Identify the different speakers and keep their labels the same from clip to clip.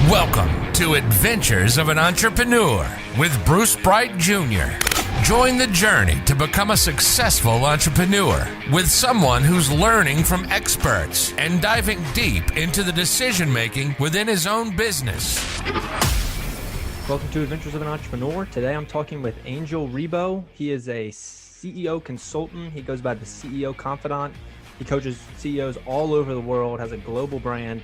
Speaker 1: Welcome to Adventures of an Entrepreneur with Bruce Bright Jr. Join the journey to become a successful entrepreneur with someone who's learning from experts and diving deep into the decision-making within his own business.
Speaker 2: Welcome to Adventures of an Entrepreneur. Today I'm talking with Angel Ribo. He is a CEO consultant. He goes by the CEO Confidant. He coaches CEOs all over the world, has a global brand,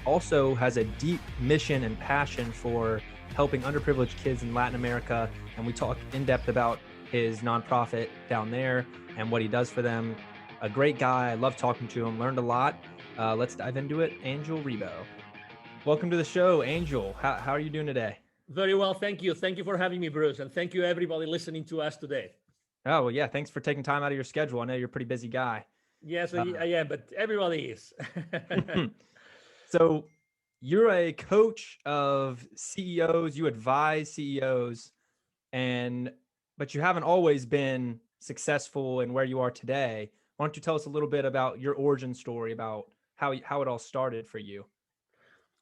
Speaker 2: also has a deep mission and passion for helping underprivileged kids in Latin America. And we talk in depth about his nonprofit down there and what he does for them. A great guy. I love talking to him, learned a lot. Let's dive into it. Angel Ribo. Welcome to the show, Angel. How are you doing today?
Speaker 3: Very well, thank you. Thank you for having me, Bruce. And thank you everybody listening to us today.
Speaker 2: Oh, well, yeah. Thanks for taking time out of your schedule. I know you're a pretty busy guy.
Speaker 3: Yes, I am, but everybody is.
Speaker 2: So you're a coach of CEOs, you advise CEOs, but you haven't always been successful in where you are today. Why don't you tell us a little bit about your origin story, about how it all started for you?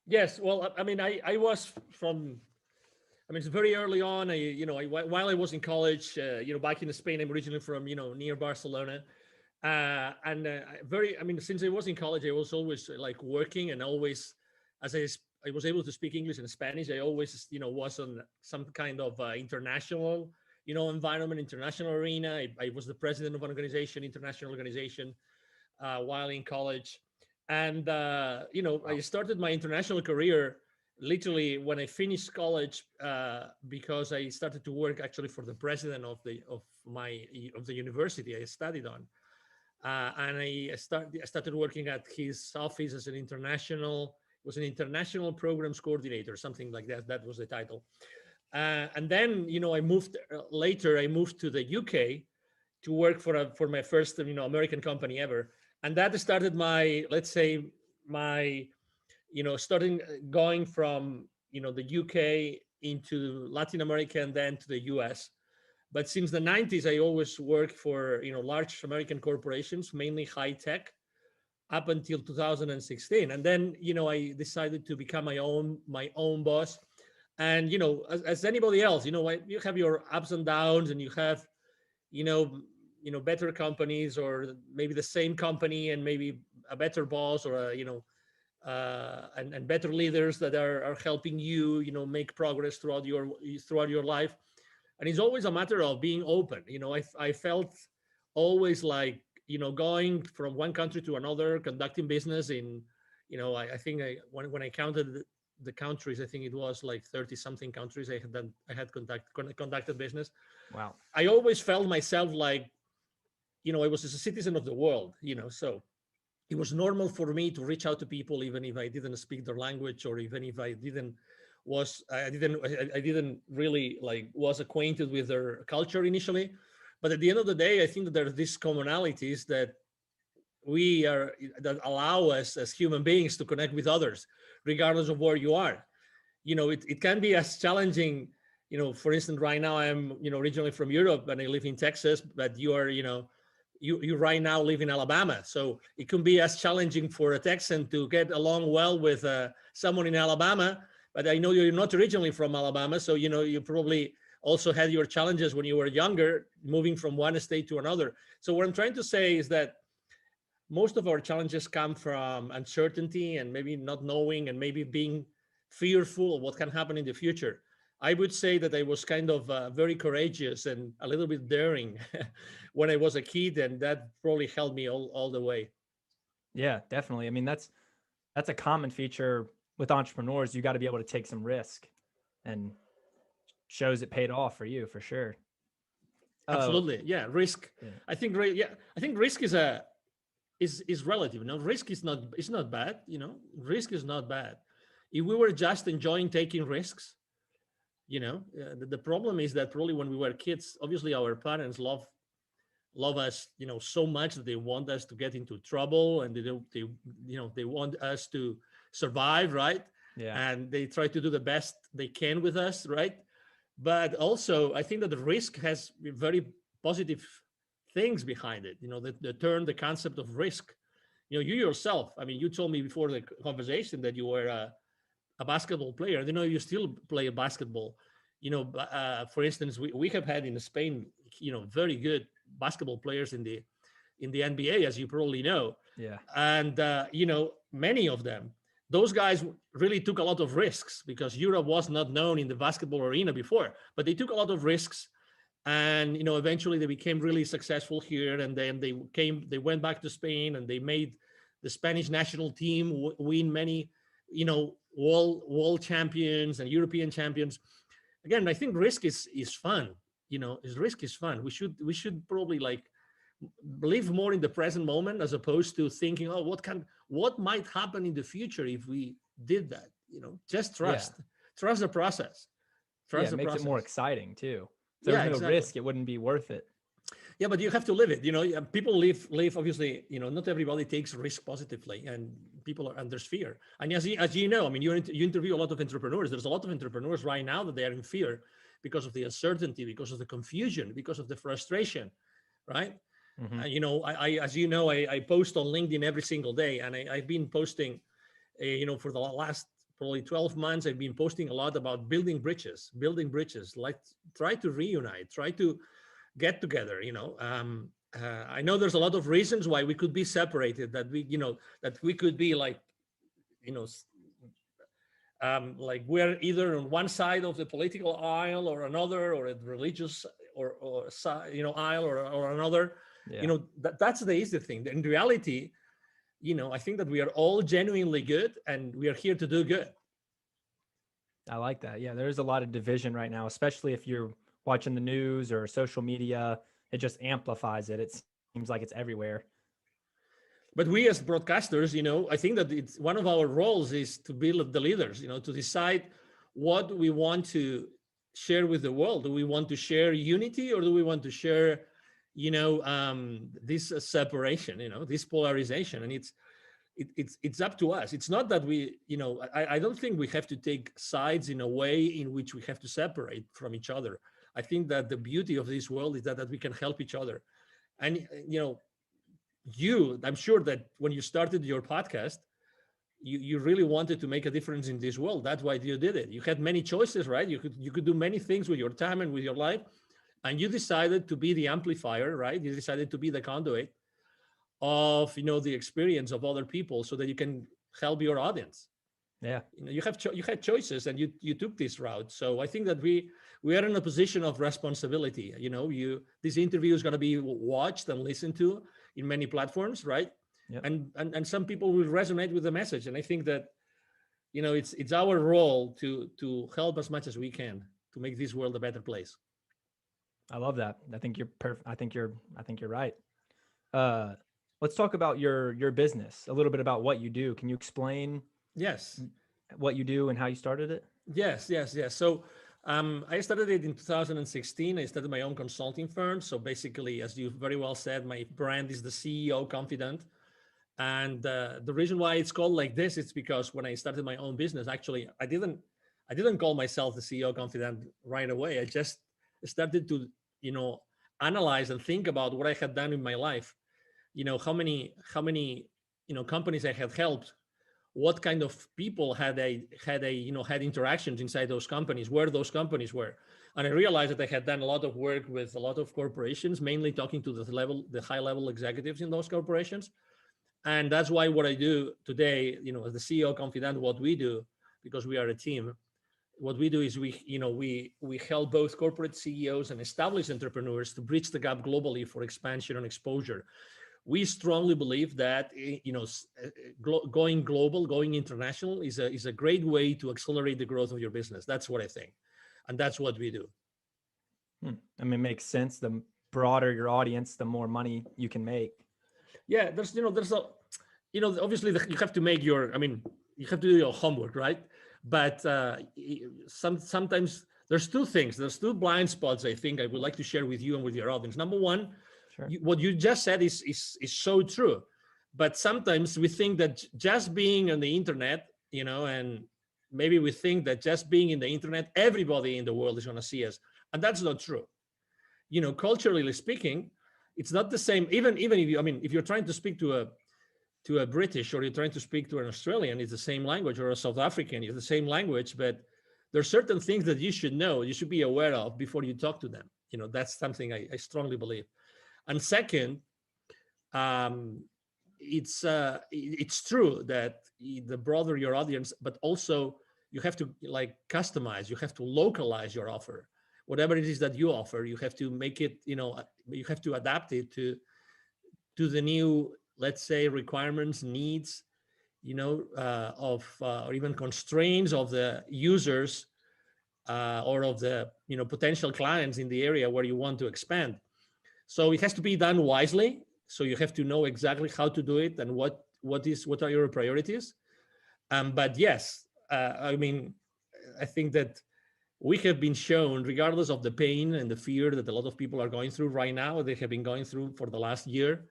Speaker 3: Yes, well, I mean, it's very early on. While I was in college, back in Spain, I'm originally from, near Barcelona. Since I was in college, I was always like working, and always, as I was able to speak English and Spanish, I always, was on some kind of international, environment, international arena. I was the president of an international organization, while in college. And, I started my international career literally when I finished college, because I started to work actually for the president of the university I studied on. And I started working at his office as an international programs coordinator, something like that. That was the title. And then, I moved to the UK to work for my first, American company ever. And that started starting going from, the UK into Latin America and then to the US. But since the 90s, I always worked for, large American corporations, mainly high tech, up until 2016. And then, I decided to become my own boss. And, as anybody else, you have your ups and downs, and you have, better companies, or maybe the same company and maybe a better boss, or and better leaders that are helping you, make progress throughout your life. And it's always a matter of being open. I felt always like, going from one country to another, conducting business in, I think when I counted the countries, I think it was like 30 something countries I had conducted business.
Speaker 2: Wow.
Speaker 3: I always felt myself like, I was a citizen of the world, so it was normal for me to reach out to people, even if I didn't speak their language, or even if I didn't really was acquainted with their culture initially. But at the end of the day, I think that there are these commonalities that allow us as human beings to connect with others, regardless of where you are. It can be as challenging, for instance, right now I'm, originally from Europe and I live in Texas, but you are, you right now live in Alabama. So it can be as challenging for a Texan to get along well with someone in Alabama. But I know you're not originally from Alabama. So, you probably also had your challenges when you were younger, moving from one state to another. So what I'm trying to say is that most of our challenges come from uncertainty and maybe not knowing, and maybe being fearful of what can happen in the future. I would say that I was kind of very courageous and a little bit daring when I was a kid, and that probably helped me all the way.
Speaker 2: Yeah, definitely. I mean, that's a common feature with entrepreneurs. You got to be able to take some risk, and shows it paid off for you for sure.
Speaker 3: Absolutely. Yeah. Risk.
Speaker 2: Yeah.
Speaker 3: I think risk is relative. Risk is not bad. Risk is not bad. If we were just enjoying taking risks, the problem is that probably when we were kids, obviously our parents love us, so much that they want us to get into trouble, and they want us to survive, right?
Speaker 2: Yeah.
Speaker 3: And they try to do the best they can with us, right? But also, I think that the risk has very positive things behind it. The concept of risk. You yourself, I mean, you told me before the conversation that you were a a basketball player, you still play basketball. For instance, we have had in Spain, very good basketball players in the NBA, as you probably know.
Speaker 2: Yeah.
Speaker 3: And many of them, those guys really took a lot of risks because Europe was not known in the basketball arena before, but they took a lot of risks. And eventually they became really successful here, and then they went back to Spain, and they made the Spanish national team win many world champions and European champions. Again, I think risk is fun. Risk is fun. We should probably live more in the present moment, as opposed to thinking, oh, what might happen in the future if we did that. Just trust the process.
Speaker 2: Trust the process. It makes it more exciting too. If there's no
Speaker 3: exactly.
Speaker 2: risk, it wouldn't be worth it.
Speaker 3: Yeah, but you have to live it. People live obviously, not everybody takes risk positively, and and there's fear. And as you know, you interview a lot of entrepreneurs. There's a lot of entrepreneurs right now that they are in fear because of the uncertainty, because of the confusion, because of the frustration, right? Mm-hmm. I post on LinkedIn every single day, and I've been posting, for the last probably 12 months, I've been posting a lot about building bridges, like try to reunite, try to get together. I know there's a lot of reasons why we could be separated, that we could be like we're either on one side of the political aisle or another, or a religious or side, aisle or another.
Speaker 2: Yeah.
Speaker 3: That's the easy thing. In reality, I think that we are all genuinely good, and we are here to do good.
Speaker 2: I like that. Yeah, there's a lot of division right now, especially if you're watching the news or social media. It just amplifies it. It seems like it's everywhere.
Speaker 3: But we as broadcasters, I think that it's one of our roles is to be the leaders, to decide what we want to share with the world. Do we want to share unity, or do we want to share, this separation, this polarization? And it's up to us. It's not that we, I don't think we have to take sides in a way in which we have to separate from each other. I think that the beauty of this world is that we can help each other. And, I'm sure that when you started your podcast, you really wanted to make a difference in this world. That's why you did it. You had many choices, right? You could do many things with your time and with your life. And you decided to be the amplifier, right? You decided to be the conduit of, the experience of other people, so that you can help your audience.
Speaker 2: Yeah.
Speaker 3: You had choices, and you took this route. So I think that we are in a position of responsibility. This interview is going to be watched and listened to in many platforms, right?
Speaker 2: Yep.
Speaker 3: And some people will resonate with the message. And I think that, it's our role to help as much as we can to make this world a better place.
Speaker 2: I love that. I think you're perfect. I think you're right. Let's talk about your business, a little bit about what you do. Can you explain?
Speaker 3: Yes.
Speaker 2: What you do and how you started it?
Speaker 3: Yes. So I started it in 2016. I started my own consulting firm. So basically, as you very well said, my brand is the CEO Confidant. And the reason why it's called like this, it's because when I started my own business, actually, I didn't call myself the CEO Confidant right away. I just started to, analyze and think about what I had done in my life. How many companies I had helped, what kind of people had interactions inside those companies, where those companies were. And I realized that I had done a lot of work with a lot of corporations, mainly talking to the high level executives in those corporations. And that's why what I do today, as the CEO Confidant, what we do, because we are a team, what we do is we help both corporate CEOs and established entrepreneurs to bridge the gap globally for expansion and exposure. We strongly believe that going global, going international is a great way to accelerate the growth of your business. That's what I think, and that's what we do.
Speaker 2: I mean, it makes sense. The broader your audience, the more money you can make.
Speaker 3: Yeah, there's obviously you have to make you have to do your homework, right? But sometimes there's two things. There's two blind spots I think I would like to share with you and with your audience. Number one,
Speaker 2: sure.
Speaker 3: What you just said is so true. But sometimes we think that just being on the internet, and maybe we think that just being in the internet, everybody in the world is going to see us. And that's not true. Culturally speaking, it's not the same. Even if you're trying to speak to to a British, or you're trying to speak to an Australian, it's the same language, or a South African, it's the same language, but there's certain things that you should know, you should be aware of before you talk to them. That's something I strongly believe. And second, it's true that the broader your audience, but also you have to customize, you have to localize your offer. Whatever it is that you offer, you have to make it, you have to adapt it to the new, let's say, requirements, needs, or even constraints of the users, or of the potential clients in the area where you want to expand. So it has to be done wisely. So you have to know exactly how to do it and what are your priorities. But yes, I think that we have been shown, regardless of the pain and the fear that a lot of people are going through right now, they have been going through for the last year.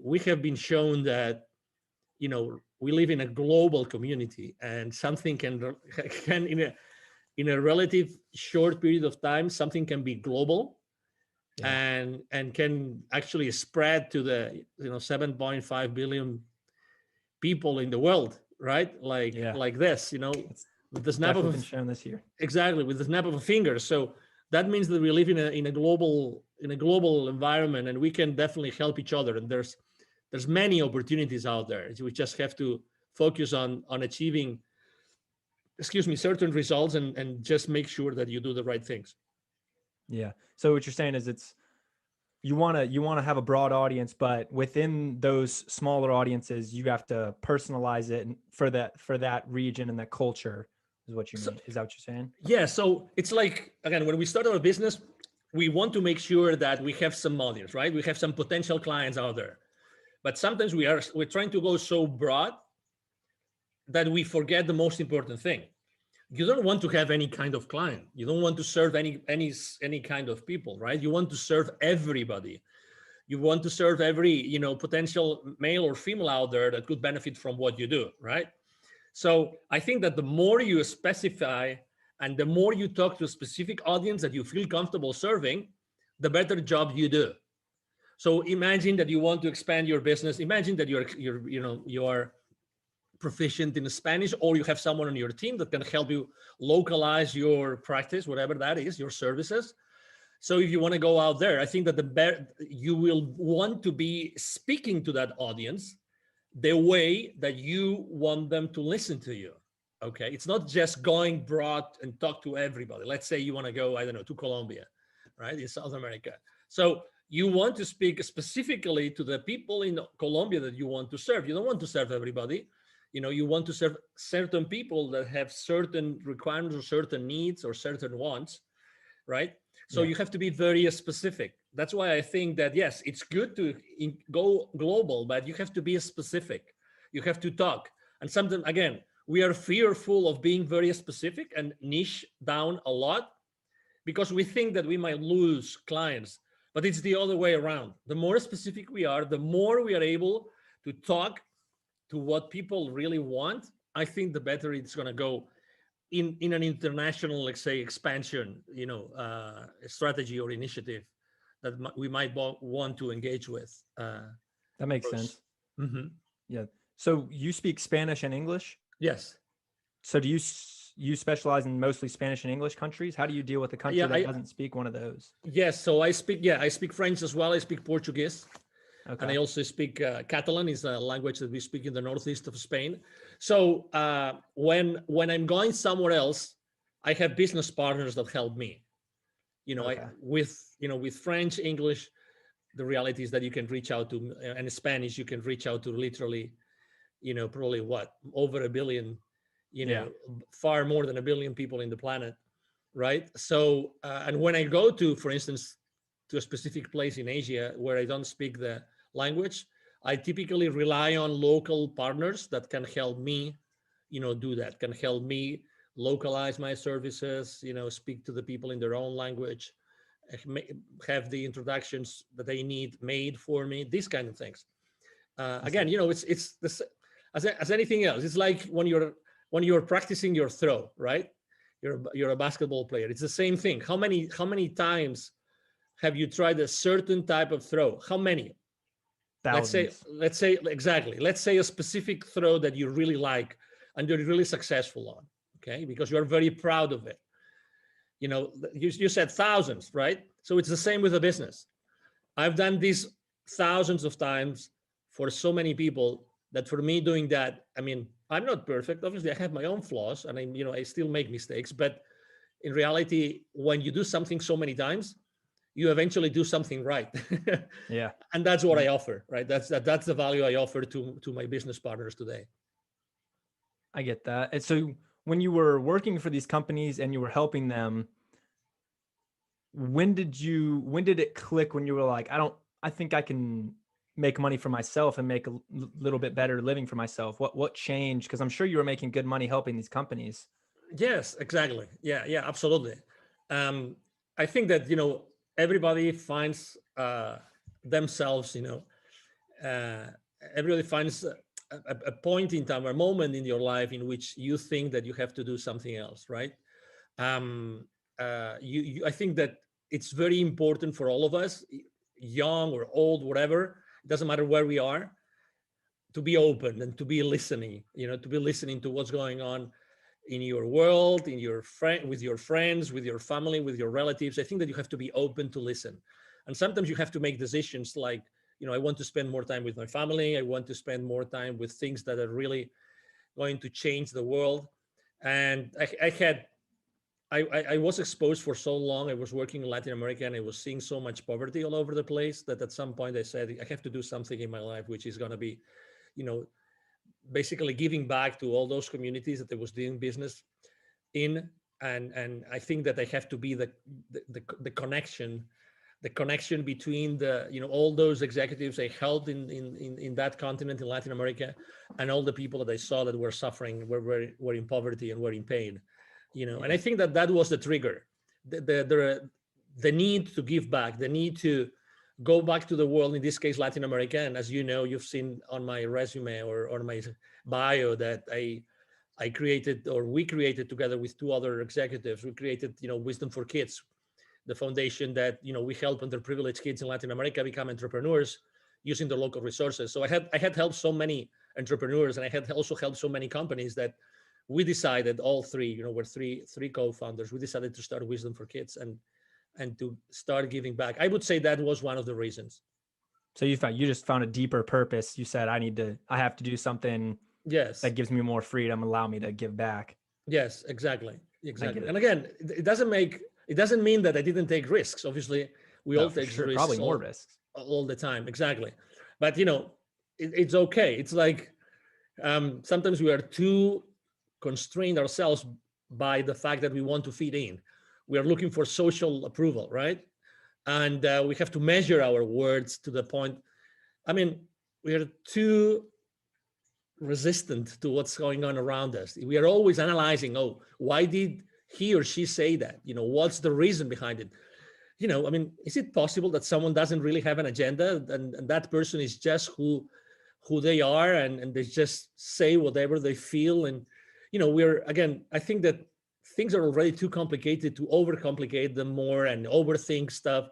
Speaker 3: We have been shown that, we live in a global community, and something can in a relative short period of time, something can be global. Yeah. and can actually spread to the 7.5 billion people in the world, right? Like this, with the snap of
Speaker 2: been shown this year.
Speaker 3: Exactly, with the snap of a finger. So that means that we live in a global environment, and we can definitely help each other. And there's many opportunities out there. We just have to focus on achieving, certain results, and just make sure that you do the right things.
Speaker 2: Yeah. So what you're saying is you want to have a broad audience, but within those smaller audiences, you have to personalize it for that region and that culture is what you mean. Is that what you're saying?
Speaker 3: Yeah. So it's like, again, when we start our business, we want to make sure that we have some audience, right? We have some potential clients out there, but sometimes we're trying to go so broad that we forget the most important thing. You don't want to have any kind of client. You don't want to serve any kind of people, right? You want to serve everybody. You want to serve every, potential male or female out there that could benefit from what you do, right? So I think that the more you specify and the more you talk to a specific audience that you feel comfortable serving, the better job you do. So imagine that you want to expand your business. Imagine that you're proficient in Spanish, or you have someone on your team that can help you localize your practice, whatever that is, your services. So if you want to go out there, I think that you will want to be speaking to that audience the way that you want them to listen to you. Okay, it's not just going broad and talk to everybody. Let's say you want to go, to Colombia, right, in South America. So you want to speak specifically to the people in Colombia that you want to serve. You don't want to serve everybody. You want to serve certain people that have certain requirements or certain needs or certain wants, right? So you have to be very specific. That's why I think that, yes, it's good to go global, but you have to be specific. You have to talk. And sometimes, again, we are fearful of being very specific and niche down a lot because we think that we might lose clients, but it's the other way around. The more specific we are, the more we are able to talk to what people really want. I think the better it's going to go in an international, let's say, expansion, strategy or initiative that we might want to engage with.
Speaker 2: That makes sense.
Speaker 3: Mm-hmm.
Speaker 2: Yeah. So you speak Spanish and English?
Speaker 3: Yes.
Speaker 2: So do you specialize in mostly Spanish and English countries? How do you deal with a country that doesn't speak one of those?
Speaker 3: Yes. So I speak French as well. I speak Portuguese. Okay. And I also speak Catalan, is a language that we speak in the northeast of Spain. So when I'm going somewhere else, I have business partners that help me. Okay. With French, English, the reality is that you can reach out to, and Spanish, you can reach out to literally, probably over 1 billion, far more than 1 billion people in the planet, right? So, and when I go to, for instance, to a specific place in Asia where I don't speak the language, I typically rely on local partners that can help me, do that, can help me localize my services, speak to the people in their own language, have the introductions that they need made for me, these kind of things. Again, it's this, as anything else. It's like when you're practicing your throw, right? You're a basketball player. It's the same thing. How many times have you tried a certain type of throw? How many?
Speaker 2: thousands.
Speaker 3: let's say exactly. Let's say a specific throw that you really like and you're really successful on, okay? Because you're very proud of it. You know, you said thousands, right? So it's the same with a business. I've done this thousands of times for so many people that for me doing that, I mean, I'm not perfect. Obviously, I have my own flaws and I still make mistakes. But in reality, when you do something so many times, you eventually do something right.
Speaker 2: Yeah.
Speaker 3: And that's what I offer, right? That's the value I offer to my business partners today.
Speaker 2: I get that. And so when you were working for these companies and you were helping them, when did it click when you were like, I think I can make money for myself and make a little bit better living for myself? What changed? Because I'm sure you were making good money helping these companies.
Speaker 3: Yes, exactly. Yeah, absolutely. I think that, everybody finds themselves, uh, everybody finds a point in time, a moment in your life in which you think that you have to do something else, right? um, I think that it's very important for all of us, young or old, whatever, it doesn't matter where we are, to be open and to be listening, to be listening to what's going on in your world, in your friend, with your friends, with your family, with your relatives. I think that you have to be open to listen. And sometimes you have to make decisions like, I want to spend more time with my family. I want to spend more time with things that are really going to change the world. And I was exposed for so long. I was working in Latin America and I was seeing so much poverty all over the place that at some point I said, I have to do something in my life, which is going to be, you know, basically giving back to all those communities that I was doing business in. And I think that I have to be the connection between all those executives I helped in that continent in Latin America and all the people that I saw that were suffering, were in poverty and were in pain. And I think that was the trigger, the need to give back, the need to go back to the world, in this case Latin America. And as you know, you've seen on my resume or on my bio that I created, or we created together with two other executives, we created Wisdom for Kids, the foundation that we help underprivileged kids in Latin America become entrepreneurs using the local resources. So I had helped so many entrepreneurs, and I had also helped so many companies that we decided, all three, we're three co-founders, we decided to start Wisdom for Kids and to start giving back. I would say that was one of the reasons.
Speaker 2: So you just found a deeper purpose. You said, I have to do something
Speaker 3: Yes,
Speaker 2: that gives me more freedom, allow me to give back.
Speaker 3: Yes, exactly. And again, it doesn't mean that I didn't take risks. Obviously, we all take risks,
Speaker 2: probably more risks
Speaker 3: all the time. Exactly. But it's okay. It's like sometimes we are too constrained ourselves by the fact that we want to fit in. We are looking for social approval, right? And we have to measure our words to the point. I mean, we are too resistant to what's going on around us. We are always analyzing, why did he or she say that? What's the reason behind it? I mean, is it possible that someone doesn't really have an agenda and that person is just who they are and they just say whatever they feel? And, I think that things are already too complicated to overcomplicate them more and overthink stuff.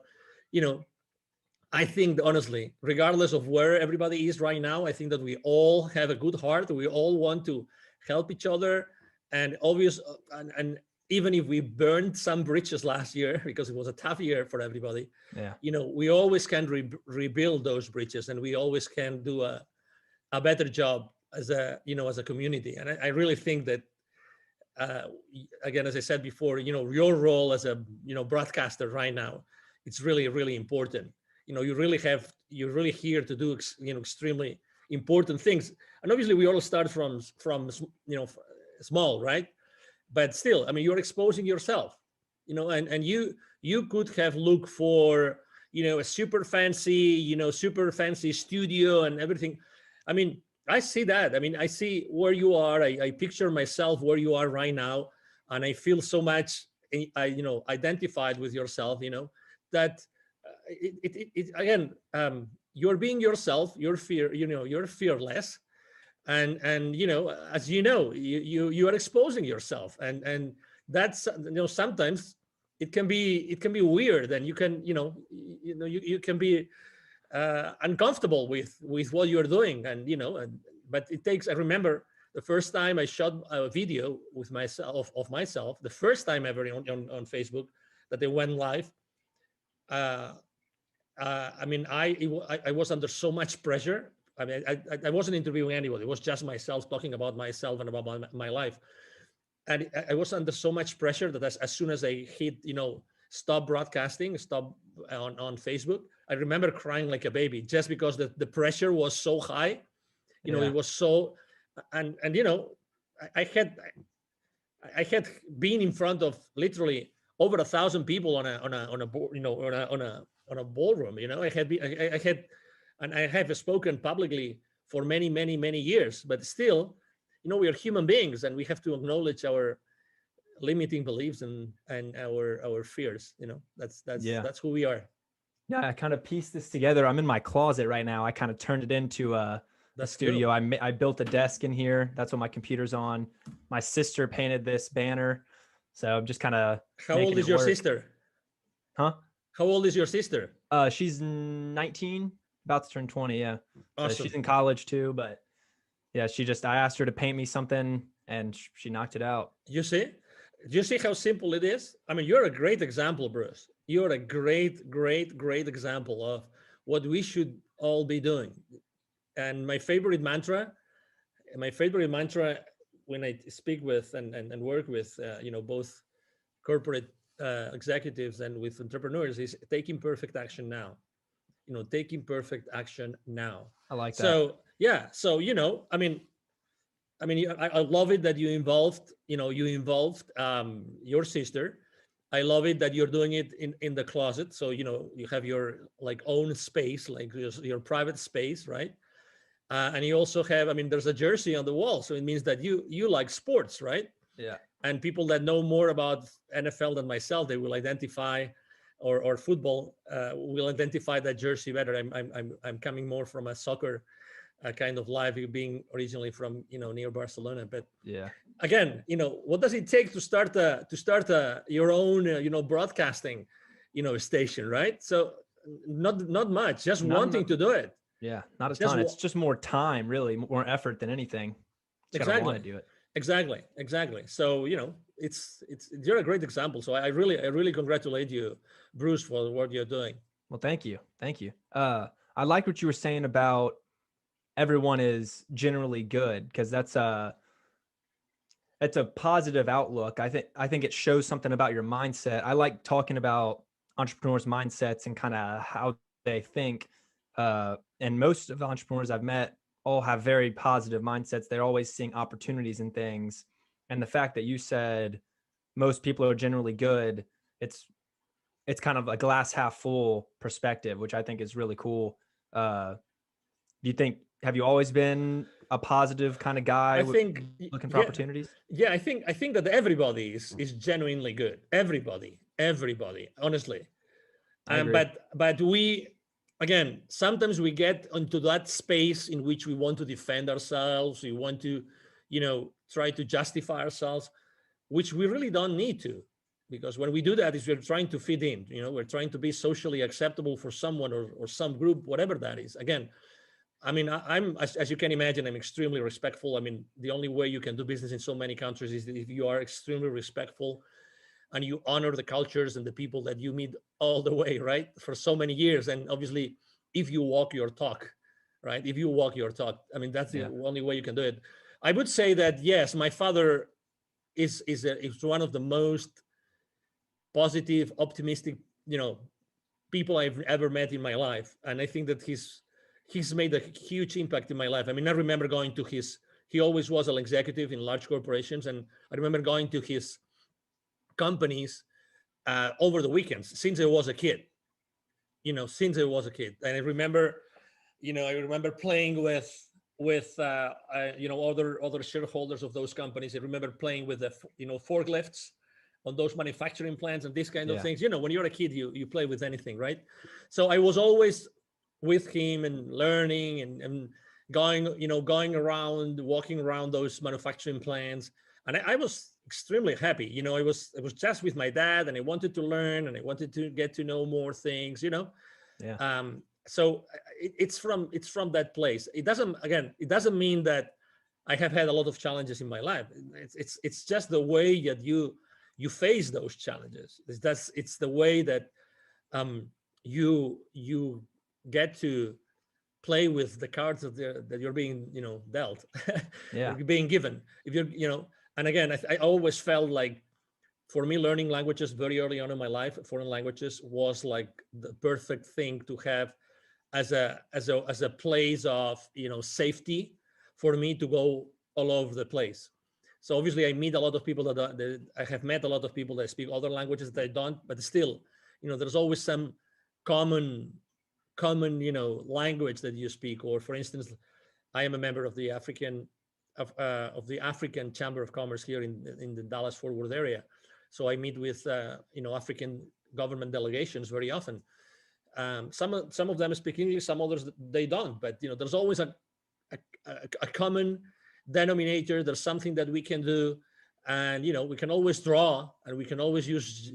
Speaker 3: I think, honestly, regardless of where everybody is right now, I think that we all have a good heart. We all want to help each other. And and even if we burned some bridges last year, because it was a tough year for everybody, we always can rebuild those bridges, and we always can do a better job as a community. And I really think that, again, as I said before, your role as a broadcaster right now, it's really, really important. You're really here to do extremely important things. And obviously we all start from small, right? But still, I mean, you're exposing yourself, and you could have looked for a super fancy studio and everything. I mean, I see that. I mean, I see where you are. I picture myself where you are right now, and I feel so much identified with yourself, that again, you're being yourself. You're fearless, and as you are exposing yourself, and that's sometimes it can be weird, and you can you can be uncomfortable with what you're doing, and but it takes. I remember the first time I shot a video with myself of myself, the first time ever on Facebook that they went live. I mean, I was under so much pressure. I mean, I wasn't interviewing anybody. It was just myself talking about myself and about my life. And I was under so much pressure that as soon as I hit, stop broadcasting, stop on Facebook, I remember crying like a baby just because the pressure was so high. It was so, and I had been in front of literally over 1,000 people on a board, on a ballroom. I have spoken publicly for many, many, many years, but still, we are human beings, and we have to acknowledge our limiting beliefs and our fears. That's who we are.
Speaker 2: Yeah, I kind of pieced this together. I'm in my closet right now. I kind of turned it into a studio. Cool. I built a desk in here. That's what my computer's on. My sister painted this banner. So I'm just kind of.
Speaker 3: How old is your sister?
Speaker 2: Huh?
Speaker 3: How old is your sister?
Speaker 2: She's 19, about to turn 20. Yeah.
Speaker 3: Awesome.
Speaker 2: So she's in college too, but yeah, I asked her to paint me something and she knocked it out.
Speaker 3: You see how simple it is? I mean, you're a great example, Bruce. You're a great, great, great example of what we should all be doing. And my favorite mantra when I speak with and work with, both corporate executives and with entrepreneurs is take imperfect action now. Take imperfect action now.
Speaker 2: I like that.
Speaker 3: So, yeah. So, I mean, I love it that you involved your sister. I love it that you're doing it in the closet. So, you have your own space, like your private space, right? And you also have, there's a jersey on the wall. So it means that you like sports, right?
Speaker 2: Yeah.
Speaker 3: And people that know more about NFL than myself, they will identify, or football, will identify that jersey better. I'm coming more from a soccer kind of life, being originally from near Barcelona. But
Speaker 2: yeah,
Speaker 3: again, what does it take to start your own broadcasting station, right? So not much, just wanting to do it.
Speaker 2: Yeah, not a ton. It's just more time, really, more effort than anything.
Speaker 3: Exactly.
Speaker 2: Want to do it.
Speaker 3: Exactly. So you're a great example. So I really congratulate you, Bruce, for what you're doing.
Speaker 2: Well, thank you. I like what you were saying about everyone is generally good, because that's a positive outlook. I think it shows something about your mindset. I like talking about entrepreneurs' mindsets and kind of how they think. And most of the entrepreneurs I've met all have very positive mindsets. They're always seeing opportunities in things. And the fact that you said most people are generally good, it's kind of a glass half full perspective, which I think is really cool. Have you always been a positive kind of guy?
Speaker 3: I think
Speaker 2: looking for opportunities?
Speaker 3: Yeah, I think that everybody is genuinely good. Everybody, honestly. But we, again, sometimes we get into that space in which we want to defend ourselves. We want to, try to justify ourselves, which we really don't need to, because when we do that, we're trying to fit in. We're trying to be socially acceptable for someone or some group, whatever that is. Again, I'm as you can imagine, I'm extremely respectful. The only way you can do business in so many countries is if you are extremely respectful and you honor the cultures and the people that you meet all the way, right? For so many years. And obviously, if you walk your talk, right? If you walk your talk, that's the only way you can do it. I would say that, yes, my father is one of the most positive, optimistic, people I've ever met in my life. And I think that he's made a huge impact in my life. I remember going to he always was an executive in large corporations. And I remember going to his companies over the weekends since I was a kid. And I remember playing with other shareholders of those companies. I remember playing with the forklifts on those manufacturing plants and these kind of things. When you're a kid, you play with anything, right? So I was always with him and learning and going around, walking around those manufacturing plants. And I was extremely happy. I was just with my dad, and I wanted to learn and I wanted to get to know more things, so it's from that place. It doesn't mean that I have had a lot of challenges in my life. It's just the way that you face those challenges. It's the way that you get to play with the cards that you're being dealt
Speaker 2: Yeah.
Speaker 3: or being given. If you're and again, I always felt like, for me, learning languages very early on in my life, foreign languages, was like the perfect thing to have as a place of safety for me to go all over the place. So obviously, I meet a lot of people that I have met a lot of people that speak other languages that I don't, but still, there's always some common language that you speak. Or for instance, I am a member of the African Chamber of Commerce here in the Dallas Fort Worth area. So I meet with African government delegations very often. Some of them speak English, some others they don't. But there's always a common denominator. There's something that we can do, and we can always draw, and we can always use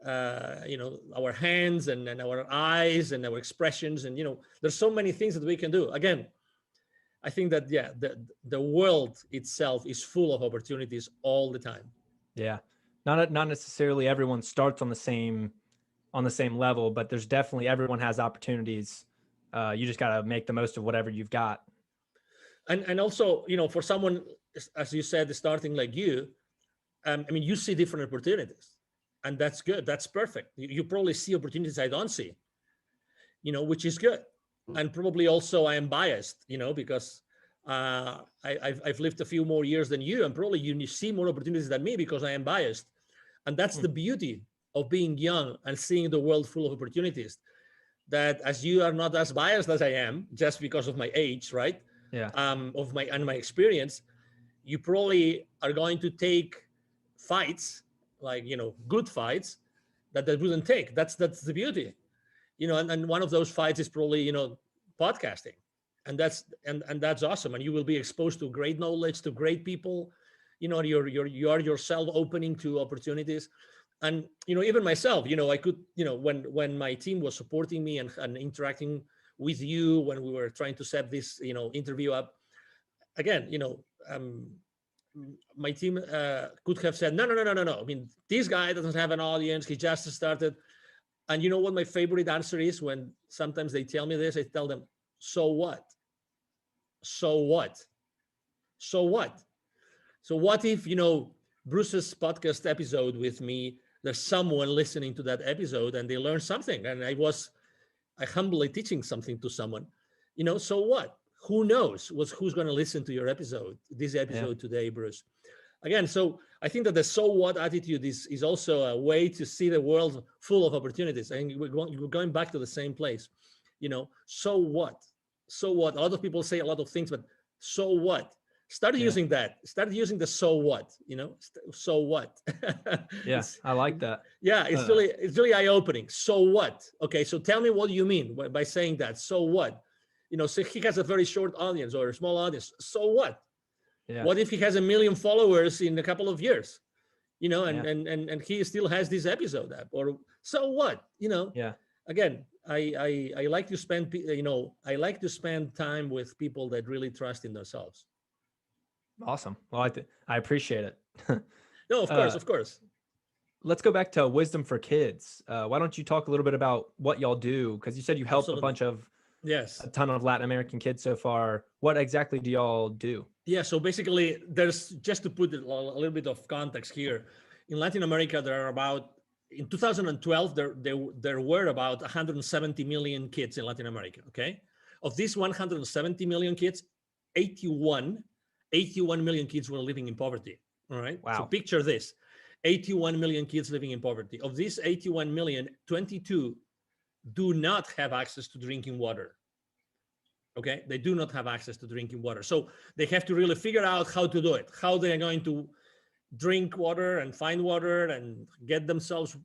Speaker 3: our hands and our eyes and our expressions, and there's so many things that we can do. Again, I think that the world itself is full of opportunities all the time.
Speaker 2: Yeah. Not necessarily everyone starts on the same level, but there's definitely, everyone has opportunities. You just got to make the most of whatever you've got.
Speaker 3: And also, for someone, as you said, starting like you, you see different opportunities, and that's good. That's perfect. You probably see opportunities I don't see, which is good. And probably also I am biased, because I've lived a few more years than you, and probably you see more opportunities than me because I am biased. And that's the beauty of being young and seeing the world full of opportunities. That as you are not as biased as I am, just because of my age, right?
Speaker 2: Yeah.
Speaker 3: Of my experience, you probably are going to take fights, like good fights that wouldn't take. That's the beauty, and one of those fights is probably podcasting, and that's awesome. And you will be exposed to great knowledge, to great people. You are yourself opening to opportunities. And even myself, I could, when my team was supporting me and interacting with you when we were trying to set this interview up, again, my team could have said, no. This guy doesn't have an audience. He just started. And you know what my favorite answer is? When sometimes they tell me this, I tell them, so what? So what? So what? So what if, Bruce's podcast episode with me, there's someone listening to that episode and they learn something, and I humbly teaching something to someone, so what? Who knows who's going to listen to this episode today, Bruce? Again, so I think that the so what attitude is also a way to see the world full of opportunities. And we're going back to the same place, so what? So what? A lot of people say a lot of things, but so what? Start using that. Start using the so what, so what?
Speaker 2: Yeah, I like that.
Speaker 3: Yeah, it's really eye-opening. So what? Okay, so tell me what you mean by saying that. So what? So he has a very short audience or a small audience. So what?
Speaker 2: Yeah.
Speaker 3: What if he has 1 million followers in a couple of years? And he still has this episode up, or so what?
Speaker 2: Yeah.
Speaker 3: Again, I like to spend time with people that really trust in themselves.
Speaker 2: Awesome. Well, I appreciate it.
Speaker 3: No, of course.
Speaker 2: Let's go back to Wisdom for Kids. Why don't you talk a little bit about what y'all do? Because you said you helped a ton of Latin American kids so far. What exactly do y'all do?
Speaker 3: Yeah, so basically, there's, just to put a little bit of context here, in Latin America, in 2012, there were about 170 million kids in Latin America, okay? Of these 170 million kids, 81 million kids were living in poverty, all right?
Speaker 2: Wow.
Speaker 3: So picture this, 81 million kids living in poverty. Of these 81 million, 22 do not have access to drinking water. Okay, they do not have access to drinking water. So they have to really figure out how to do it, how they're going to drink water and find water and get themselves,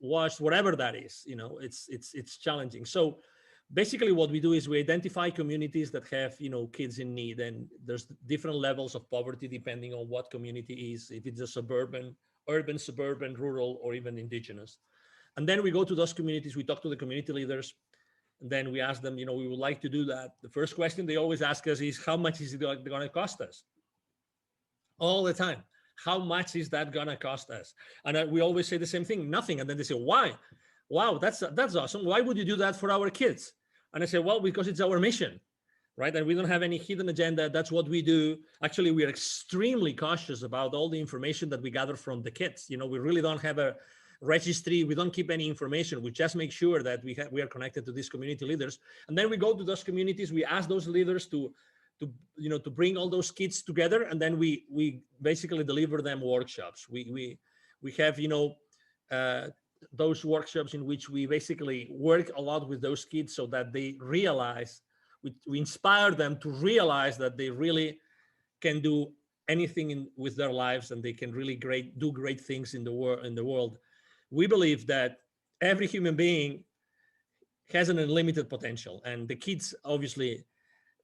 Speaker 3: washed, whatever that is. It's challenging. So basically what we do is we identify communities that have, kids in need, and there's different levels of poverty depending on what community is, if it's a urban, suburban, rural, or even indigenous. And then we go to those communities, we talk to the community leaders, and then we ask them, we would like to do that. The first question they always ask us is, how much is it going to cost us? All the time. How much is that going to cost us? And we always say the same thing, nothing. And then they say, why? Wow, that's awesome. Why would you do that for our kids? And I say, well, because it's our mission, right? And we don't have any hidden agenda. That's what we do. Actually, we are extremely cautious about all the information that we gather from the kids. We really don't have a registry. We don't keep any information. We just make sure that we are connected to these community leaders. And then we go to those communities. We ask those leaders to bring all those kids together, and then we basically deliver them workshops. We have those workshops in which we basically work a lot with those kids so that they realize, we inspire them to realize that they really can do anything with their lives, and they can really do great things in the world. We believe that every human being has an unlimited potential, and the kids, obviously,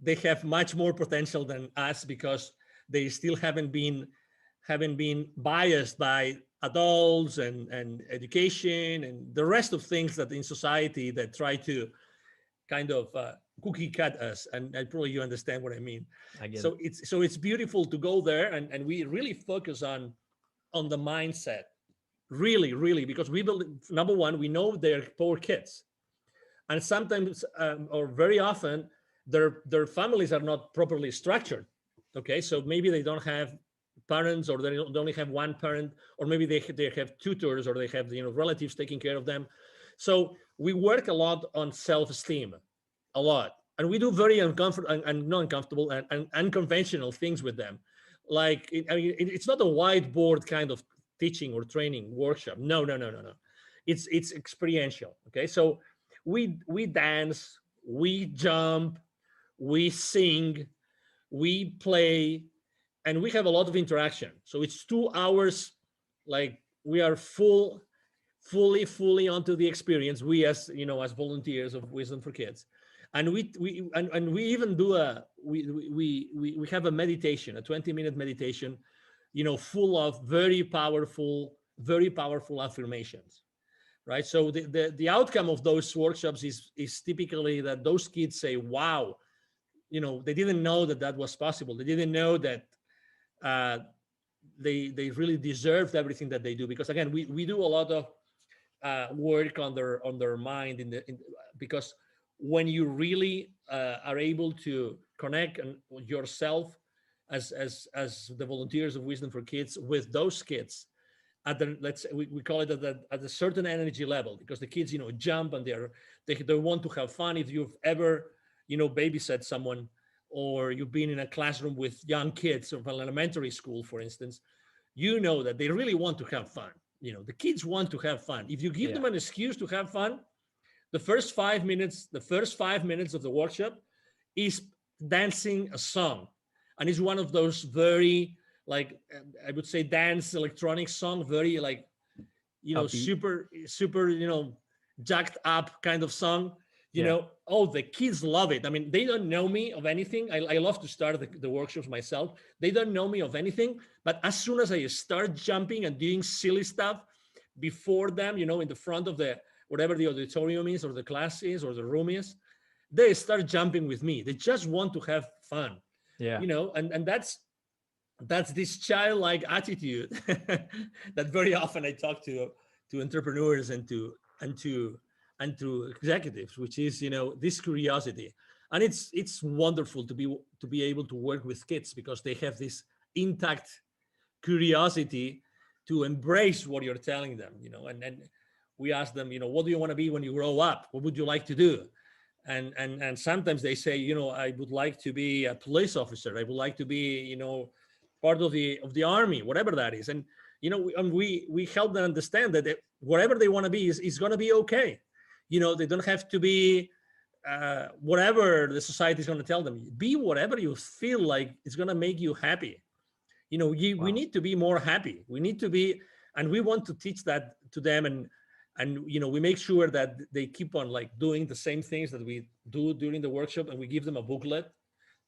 Speaker 3: they have much more potential than us because they still haven't been biased by adults and education and the rest of things that in society that try to kind of cookie cut us. And probably you understand what I mean.
Speaker 2: I get
Speaker 3: so
Speaker 2: it.
Speaker 3: it's beautiful to go there, and we really focus on the mindset, really, because we believe, number one, we know they're poor kids, and sometimes or very often their families are not properly structured. Okay, so maybe they don't have parents, or they only have one parent, or maybe they have tutors, or they have relatives taking care of them. So we work a lot on self-esteem, a lot, and we do very uncomfortable and not uncomfortable and unconventional things with them. Like it's not a whiteboard kind of teaching or training workshop. No. It's experiential. Okay, so we dance, we jump, we sing, we play, and we have a lot of interaction. So it's 2 hours, like we are fully onto the experience. We as volunteers of Wisdom for Kids, and we even do we have a meditation, a 20-minute meditation, full of very powerful affirmations, right? So the outcome of those workshops is typically that those kids say, wow, they didn't know that was possible. They didn't know that they really deserved everything that they do, because again, we do a lot of work on their mind because when you really are able to connect yourself as the volunteers of Wisdom for Kids with those kids at we call it at a certain energy level, because the kids jump and they want to have fun. If you've ever babysat someone, or you've been in a classroom with young kids of an elementary school, for instance, that they really want to have fun. The kids want to have fun. If you give them an excuse to have fun, the first 5 minutes of the workshop is dancing a song. And it's one of those very, like, I would say, dance electronic song, very like, super, jacked up kind of song. The kids love it. I mean, they don't know me of anything. I love to start the workshops myself. They don't know me of anything, but as soon as I start jumping and doing silly stuff before them, in the front of whatever the auditorium is, or the class is, or the room is, they start jumping with me. They just want to have fun.
Speaker 2: Yeah.
Speaker 3: And that's this childlike attitude that very often I talk to entrepreneurs and to executives, which is this curiosity. And it's wonderful to be able to work with kids, because they have this intact curiosity to embrace what you're telling them, and we ask them, what do you want to be when you grow up? What would you like to do? And sometimes they say, I would like to be a police officer. I would like to be, part of the army, whatever that is. And we help them understand that whatever they want to be is going to be okay. They don't have to be whatever the society is going to tell them. Be whatever you feel like is going to make you happy. We need to be more happy. We need to be, and we want to teach that to them. And we make sure that they keep on like doing the same things that we do during the workshop, and we give them a booklet,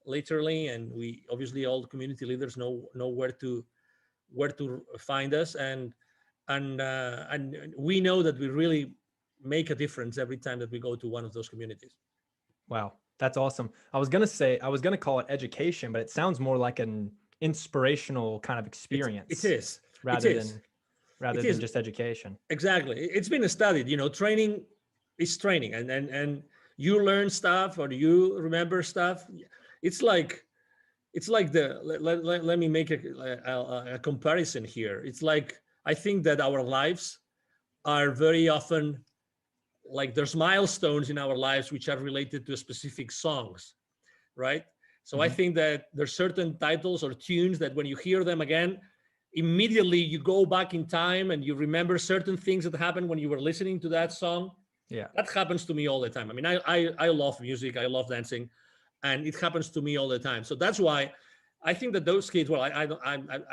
Speaker 3: literally. And we obviously, all the community leaders know where to find us. And and we know that we really make a difference every time that we go to one of those communities.
Speaker 2: Wow, that's awesome. I was gonna call it education, but it sounds more like an inspirational kind of experience
Speaker 3: It is.
Speaker 2: rather
Speaker 3: It is.
Speaker 2: than rather
Speaker 3: It
Speaker 2: than
Speaker 3: is.
Speaker 2: just education.
Speaker 3: Exactly. It's been studied. Training is training, and you learn stuff or you remember stuff. It's like let me make a comparison here. It's like I think that our lives are very often like there's milestones in our lives which are related to specific songs, right? So I
Speaker 2: Mhm.
Speaker 3: think that there's certain titles or tunes that when you hear them again, immediately you go back in time and you remember certain things that happened when you were listening to that song.
Speaker 2: Yeah.
Speaker 3: That happens to me all the time. I mean, I love music, I love dancing, and it happens to me all the time. So that's why I think that those kids, well, I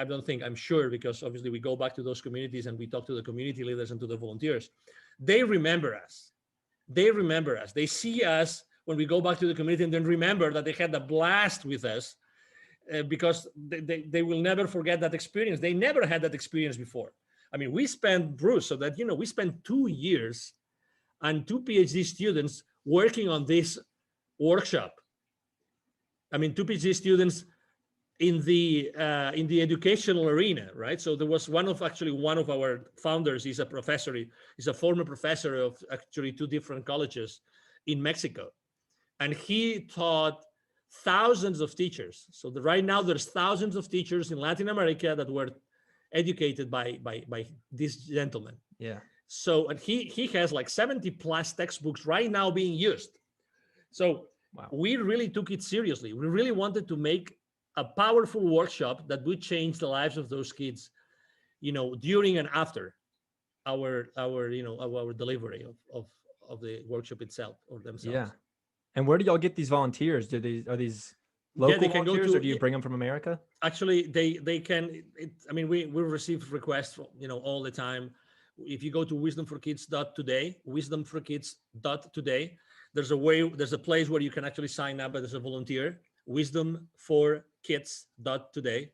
Speaker 3: don't think, I'm sure, because obviously we go back to those communities and we talk to the community leaders and to the volunteers. They remember us. They remember us. They see us when we go back to the community and then remember that they had a blast with us, because they will never forget that experience. They never had that experience before. I mean, we spent, Bruce, so that, we spent 2 years and 2 PhD students working on this workshop. I mean, 2 PhD students in the educational arena, right? So there was one of our founders is a professor. He's a former professor of actually 2 different colleges in Mexico, and he taught thousands of teachers. So right now there's thousands of teachers in Latin America that were educated by this gentleman.
Speaker 2: Yeah.
Speaker 3: So, and he has like 70 plus textbooks right now being used. So
Speaker 2: Wow.
Speaker 3: we really took it seriously. We really wanted to make a powerful workshop that would change the lives of those kids, during and after our delivery of the workshop itself or themselves.
Speaker 2: Yeah. And where do y'all get these volunteers? Are these local
Speaker 3: they can go
Speaker 2: volunteers,
Speaker 3: to,
Speaker 2: or do you bring them from America?
Speaker 3: Actually, they can. I mean, we receive requests, all the time. If you go to wisdomforkids.today, there's a place where you can actually sign up as a volunteer. Wisdomforkids.today,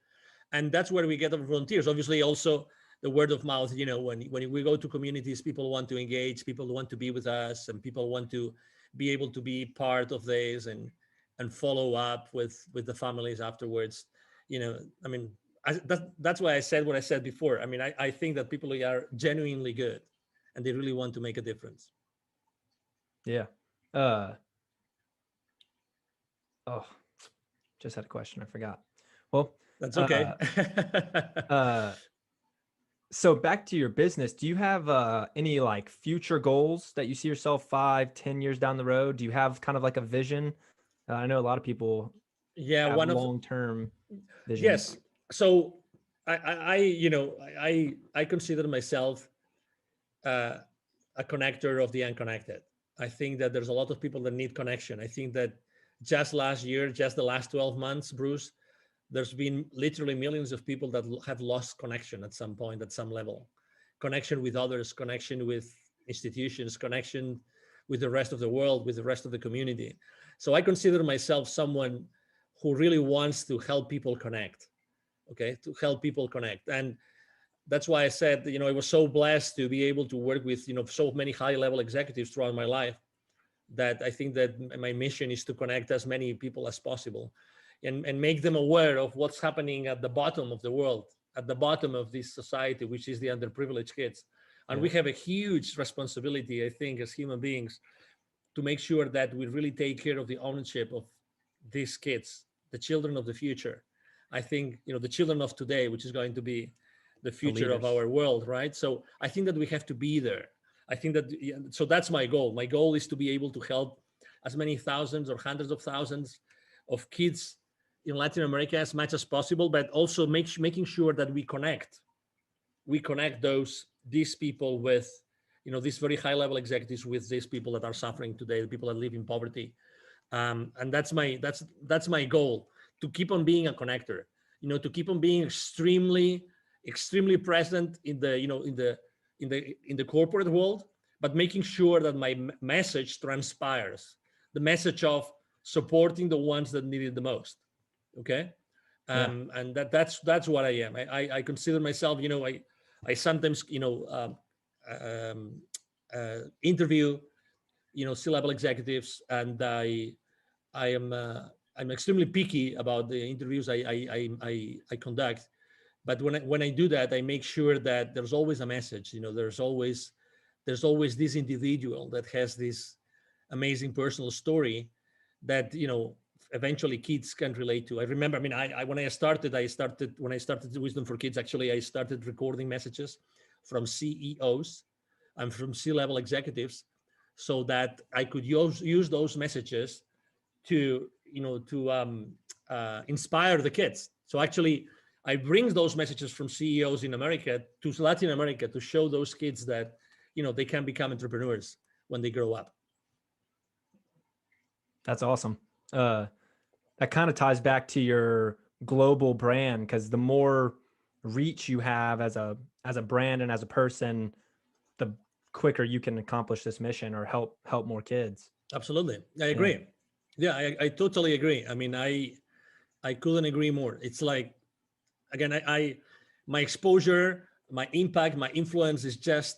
Speaker 3: and that's where we get our volunteers. Obviously, also the word of mouth. When we go to communities, people want to engage, people want to be with us, and people want to be able to be part of this and follow up with the families afterwards. I mean, that's why I said what I said before. I mean, I think that people are genuinely good and they really want to make a difference.
Speaker 2: Yeah. Oh, just had a question. I forgot. Well,
Speaker 3: That's okay.
Speaker 2: So back to your business, do you have any like future goals that you see yourself 5-10 years down the road? Do you have kind of like a vision? I know a lot of people have long-term visions.
Speaker 3: Yes. So I consider myself a connector of the unconnected. I think that there's a lot of people that need connection. I think that just last year, just the last 12 months, Bruce, there's been literally millions of people that have lost connection at some point, at some level. Connection with others, connection with institutions, connection with the rest of the world, with the rest of the community. So I consider myself someone who really wants to help people connect, okay, to help people connect. And that's why I said, I was so blessed to be able to work with, so many high-level executives throughout my life, that I think that my mission is to connect as many people as possible and make them aware of what's happening at the bottom of the world, at the bottom of this society, which is the underprivileged kids. And we have a huge responsibility, I think, as human beings, to make sure that we really take care of the ownership of these kids, the children of the future. I think, the children of today, which is going to be the future of our world, right? So I think that we have to be there. I think that, so that's my goal. My goal is to be able to help as many thousands or hundreds of thousands of kids in Latin America as much as possible, but also making sure that we connect these people with, these very high level executives with these people that are suffering today, the people that live in poverty. And that's my goal, to keep on being a connector, to keep on being extremely present in the corporate world, but making sure that my message transpires, the message of supporting the ones that need it the most. Okay. And that's what I am. I consider myself, I sometimes, interview, C-level executives, and I'm extremely picky about the interviews I conduct. But when I do that, I make sure that there's always a message. There's always this individual that has this amazing personal story that eventually kids can relate to. I remember, I mean, I when I started Wisdom for Kids. Actually, I started recording messages from CEOs and from C-level executives, so that I could use those messages to inspire the kids. So actually, I bring those messages from CEOs in America to Latin America to show those kids that they can become entrepreneurs when they grow up.
Speaker 2: That's awesome. That kind of ties back to your global brand, because the more reach you have as a brand and as a person, the quicker you can accomplish this mission or help more kids.
Speaker 3: Absolutely, I agree. Yeah, I totally agree. I mean, I couldn't agree more. It's like, again, my exposure, my impact, my influence is just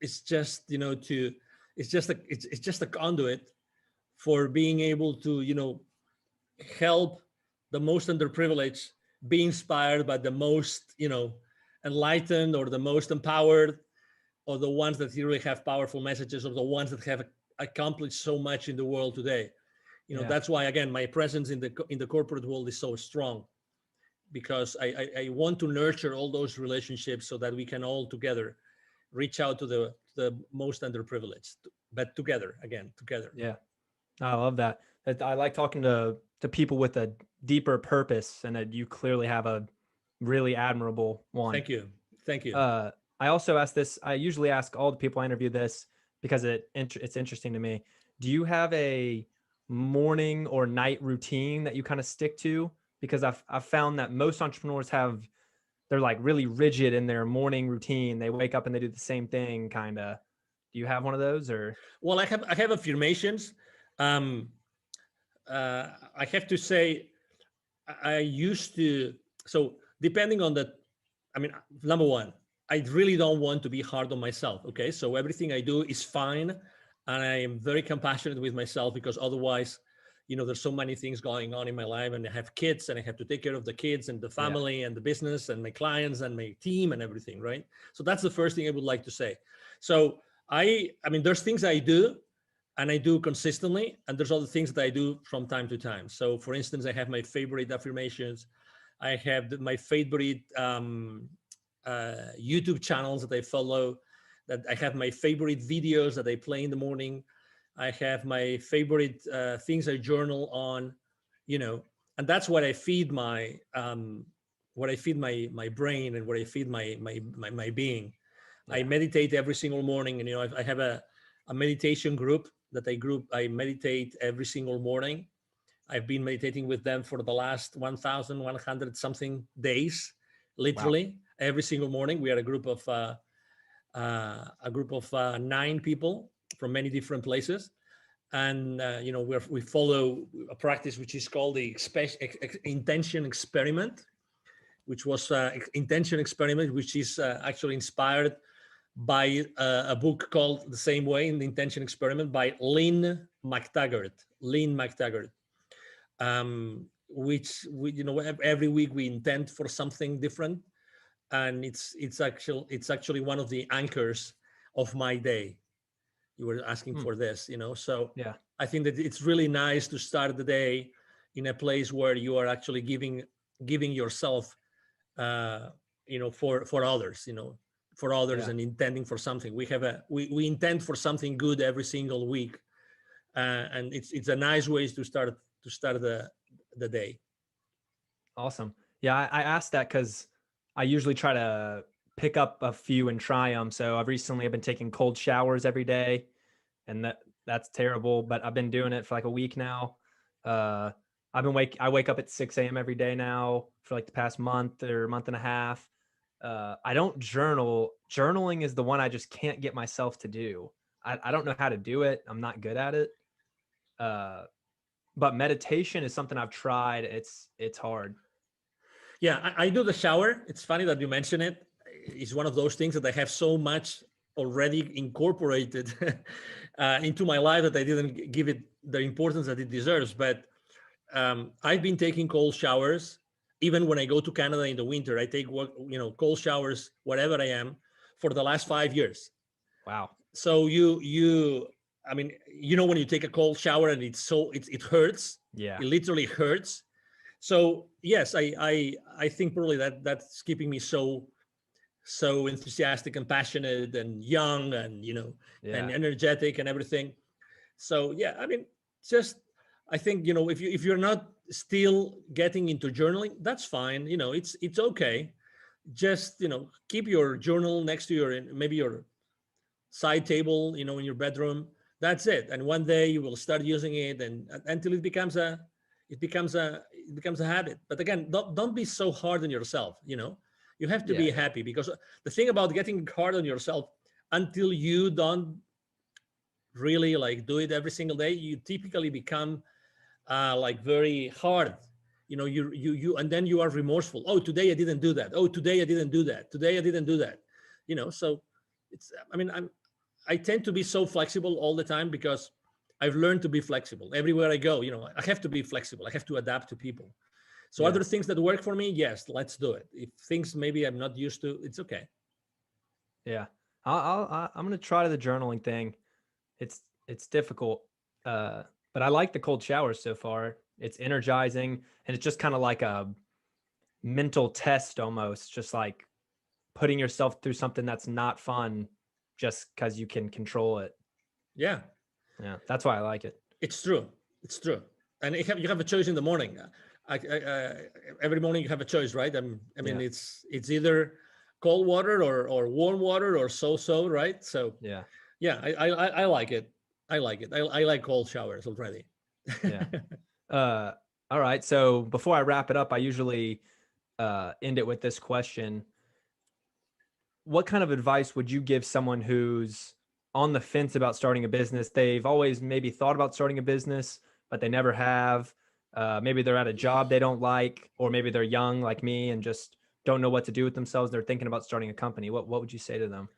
Speaker 3: it's just to it's just a conduit for being able to help the most underprivileged be inspired by the most enlightened, or the most empowered, or the ones that really have powerful messages, or the ones that have accomplished so much in the world today. That's why, again, my presence in the corporate world is so strong, because I want to nurture all those relationships so that we can all together reach out to the most underprivileged, but together.
Speaker 2: Yeah, I love that. I like talking to people with a deeper purpose, and that you clearly have a really admirable one.
Speaker 3: Thank you.
Speaker 2: I also ask this. I usually ask all the people I interview this because it's interesting to me. Do you have a morning or night routine that you kind of stick to? Because I've found that most entrepreneurs they're like really rigid in their morning routine. They wake up and they do the same thing, kind of. Do you have one of those, or?
Speaker 3: Well, I have affirmations. I have to say, I used to. So depending on the, I mean, number one, I really don't want to be hard on myself. Okay, so everything I do is fine, and I am very compassionate with myself, because otherwise, there's so many things going on in my life, and I have kids, and I have to take care of the kids and the family and the business and my clients and my team and everything, right? So that's the first thing I would like to say. So I mean, there's things I do, and I do consistently, and there's other things that I do from time to time. So, for instance, I have my favorite affirmations. I have my favorite YouTube channels that I follow. That I have my favorite videos that I play in the morning. I have my favorite things I journal on, and that's what I feed my my brain, and what I feed my being. Yeah. I meditate every single morning, and I have a meditation group that I meditate every single morning. I've been meditating with them for the last 1,100 something days, literally. Wow. Every single morning. We are a group of 9 people from many different places, and we follow a practice which is called the intention experiment, which was intention experiment, which is actually inspired by a book called the same way, in the intention experiment, by Lynn McTaggart. Which every week we intend for something different, and it's actually one of the anchors of my day. You were asking for this, so
Speaker 2: yeah.
Speaker 3: I think that it's really nice to start the day in a place where you are actually giving yourself, for others, and intending for something. We intend for something good every single week, and it's a nice way to start the day.
Speaker 2: Awesome. Yeah, I asked that because I usually try to pick up a few and try them. So I've been taking cold showers every day, and that's terrible, but I've been doing it for like a week now. I wake up at 6 a.m. every day now for like the past month or month and a half. I don't journal. Journaling is the one I just can't get myself to do. I don't know how to do it. I'm not good at it. But meditation is something I've tried. It's hard.
Speaker 3: Yeah, I do the shower. It's funny that you mention it. is one of those things that I have so much already incorporated into my life that I didn't give it the importance that it deserves. But I've been taking cold showers. Even when I go to Canada in the winter, I take cold showers wherever I am for the last 5 years.
Speaker 2: Wow.
Speaker 3: So I mean, when you take a cold shower and it hurts.
Speaker 2: Yeah.
Speaker 3: It literally hurts. So yes, I think probably that's keeping me so enthusiastic and passionate and young and and energetic and everything. So yeah, I mean, just I think if you're not still getting into journaling, that's fine. It's okay. Just keep your journal next to maybe your side table, in your bedroom. That's it. And one day you will start using it, and until it becomes a habit. But again, don't be so hard on yourself. You have to be happy, because the thing about getting hard on yourself, until you don't really like do it every single day, you typically become like very hard. You and then you are remorseful. Oh, today I didn't do that. Oh, today I didn't do that. Today I didn't do that. So I tend to be so flexible all the time, because I've learned to be flexible everywhere I go. I have to be flexible. I have to adapt to people. So other things that work for me, yes, let's do it. If things maybe I'm not used to, it's okay.
Speaker 2: Yeah. I'm going to try the journaling thing. It's difficult. But I like the cold showers so far. It's energizing, and it's just kind of like a mental test almost, just like putting yourself through something that's not fun just because you can control it.
Speaker 3: Yeah.
Speaker 2: That's why I like it.
Speaker 3: It's true. And you have a choice in the morning. Every morning you have a choice, right? It's either cold water or warm water or so, right? So I like it. I like cold showers already.
Speaker 2: All right. So before I wrap it up, I usually end it with this question. What kind of advice would you give someone who's on the fence about starting a business? They've always maybe thought about starting a business, but they never have. Maybe they're at a job they don't like, or maybe they're young like me and just don't know what to do with themselves. They're thinking about starting a company. What would you say to them?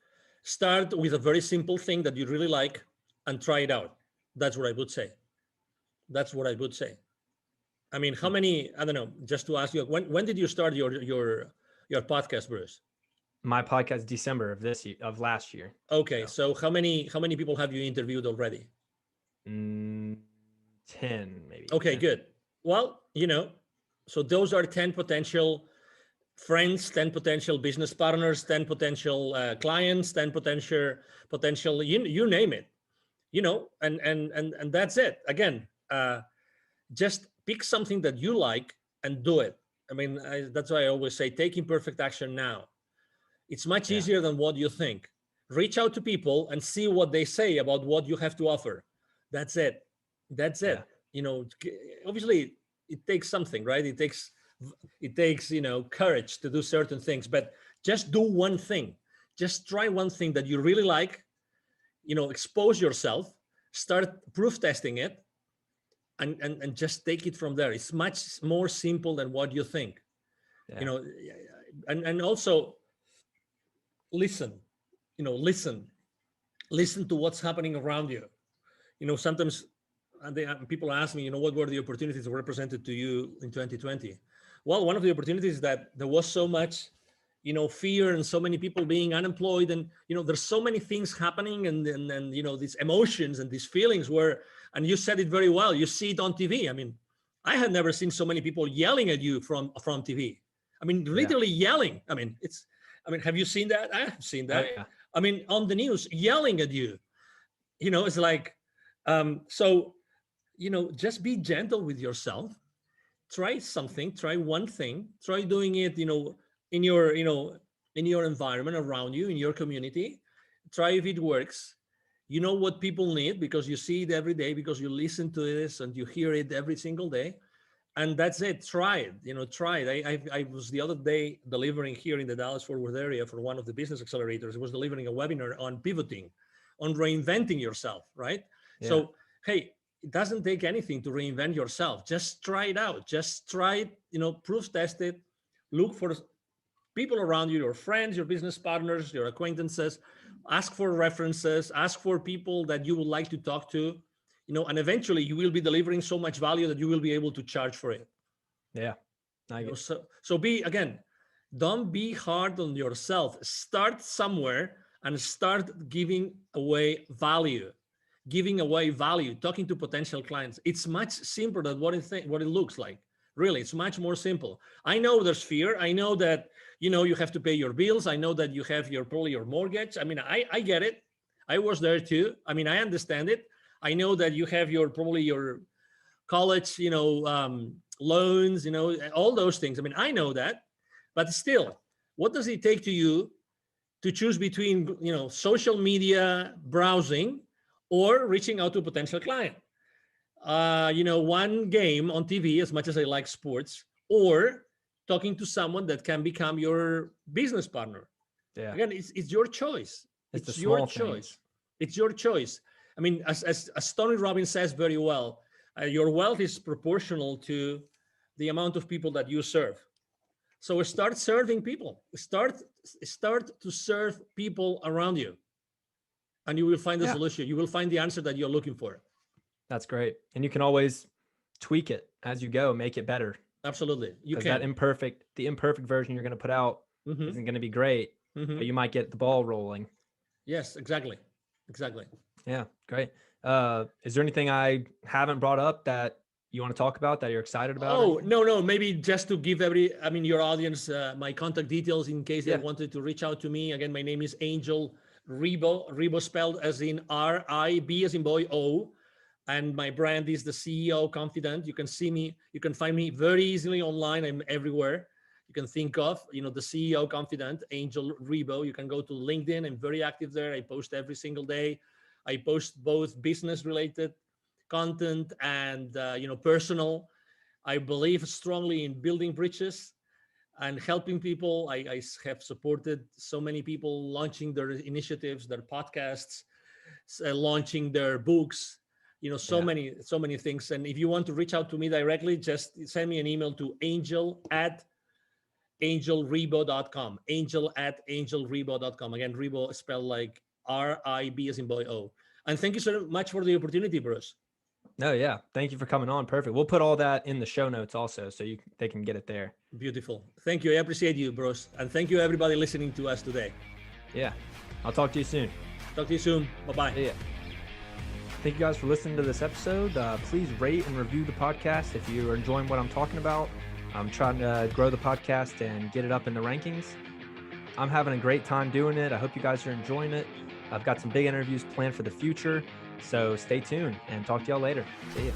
Speaker 3: Start with a very simple thing that you really like and try it out. That's what I would say. I mean, how many, I don't know, just to ask you, when did you start your podcast, Bruce?
Speaker 2: My podcast, December of last year.
Speaker 3: Okay. So how many people have you interviewed already?
Speaker 2: 10 maybe.
Speaker 3: Okay,
Speaker 2: 10.
Speaker 3: Good. Well, so those are 10 potential friends, 10 potential business partners, 10 potential clients, 10 potential, you name it, and that's it. Again, just pick something that you like and do it. I mean, that's why I always say, take imperfect action now. It's much easier than what you think. Reach out to people and see what they say about what you have to offer. That's it. Obviously it takes something, right? It takes courage to do certain things, but just do one thing. Just try one thing that you really like, expose yourself, start proof testing it, and just take it from there. It's much more simple than what you think. And also listen to what's happening around you. Sometimes people ask me, what were the opportunities that were presented to you in 2020? Well, one of the opportunities is that there was so much, fear and so many people being unemployed, and there's so many things happening, and these emotions and these feelings and you said it very well. You see it on TV. I mean, I had never seen so many people yelling at you from TV. I mean, literally yelling. I mean, have you seen that? I have seen that.
Speaker 2: Oh, yeah.
Speaker 3: I mean, on the news, yelling at you. It's like, so, just be gentle with yourself. Try something, try one thing, try doing it, in your environment around you, in your community. Try if it works. You know what people need because you see it every day, because you listen to this and you hear it every single day. And that's it. Try it. Try it. I was the other day delivering here in the Dallas-Fort Worth area for one of the business accelerators. I was delivering a webinar on pivoting, on reinventing yourself, right? Yeah. So, hey, it doesn't take anything to reinvent yourself. Just try it out. Just try it, proof test it, look for people around you, your friends, your business partners, your acquaintances. Ask for references, ask for people that you would like to talk to, and eventually you will be delivering so much value that you will be able to charge for it.
Speaker 2: Yeah.
Speaker 3: So don't be hard on yourself. Start somewhere and start giving away value. Talking to potential clients. It's much simpler than what it looks like. Really, it's much more simple. I know there's fear. I know that you have to pay your bills. I know that you have probably your mortgage. I mean, I get it. I was there too. I mean, I understand it. I know that you have probably your college, loans, all those things. I mean, I know that, but still, what does it take to you to choose between, social media browsing or reaching out to a potential client? One game on TV, as much as I like sports, or talking to someone that can become your business partner.
Speaker 2: Yeah.
Speaker 3: Again, it's your choice.
Speaker 2: It's
Speaker 3: your choice. It's your choice. I mean, as Tony Robbins says very well, your wealth is proportional to the amount of people that you serve. So start serving people. Start to serve people around you, and you will find the solution. You will find the answer that you're looking for.
Speaker 2: That's great. And you can always tweak it as you go, make it better.
Speaker 3: Absolutely. You can.
Speaker 2: The imperfect version you're going to put out isn't going to be great, but you might get the ball rolling.
Speaker 3: Yes, exactly.
Speaker 2: Yeah, great. Is there anything I haven't brought up that you want to talk about that you're excited about?
Speaker 3: Oh, no. Maybe just to give your audience my contact details in case they wanted to reach out to me. Again, my name is Angel Ribo. Ribo spelled as in R-I-B as in boy, O. And my brand is the CEO Confidant. You can see me. You can find me very easily online. I'm everywhere you can think of. The CEO Confidant, Angel Ribo. You can go to LinkedIn. I'm very active there. I post every single day. I post both business-related content and personal. I believe strongly in building bridges and helping people. I have supported so many people launching their initiatives, their podcasts, launching their books. So many things. And if you want to reach out to me directly, just send me an email to angel@angelribo.com. Angel@angelribo.com. Again, Ribo spelled like R-I-B as in boy, O. And thank you so much for the opportunity, Bruce.
Speaker 2: No, yeah. Thank you for coming on. Perfect. We'll put all that in the show notes also, so they can get it there.
Speaker 3: Beautiful. Thank you. I appreciate you, Bruce. And thank you, everybody listening to us today.
Speaker 2: Yeah. I'll talk to you soon.
Speaker 3: Talk to you soon. Bye-bye.
Speaker 2: Yeah. Thank you guys for listening to this episode. Please rate and review the podcast if you are enjoying what I'm talking about. I'm trying to grow the podcast and get it up in the rankings. I'm having a great time doing it. I hope you guys are enjoying it. I've got some big interviews planned for the future. So stay tuned and talk to y'all later. See ya.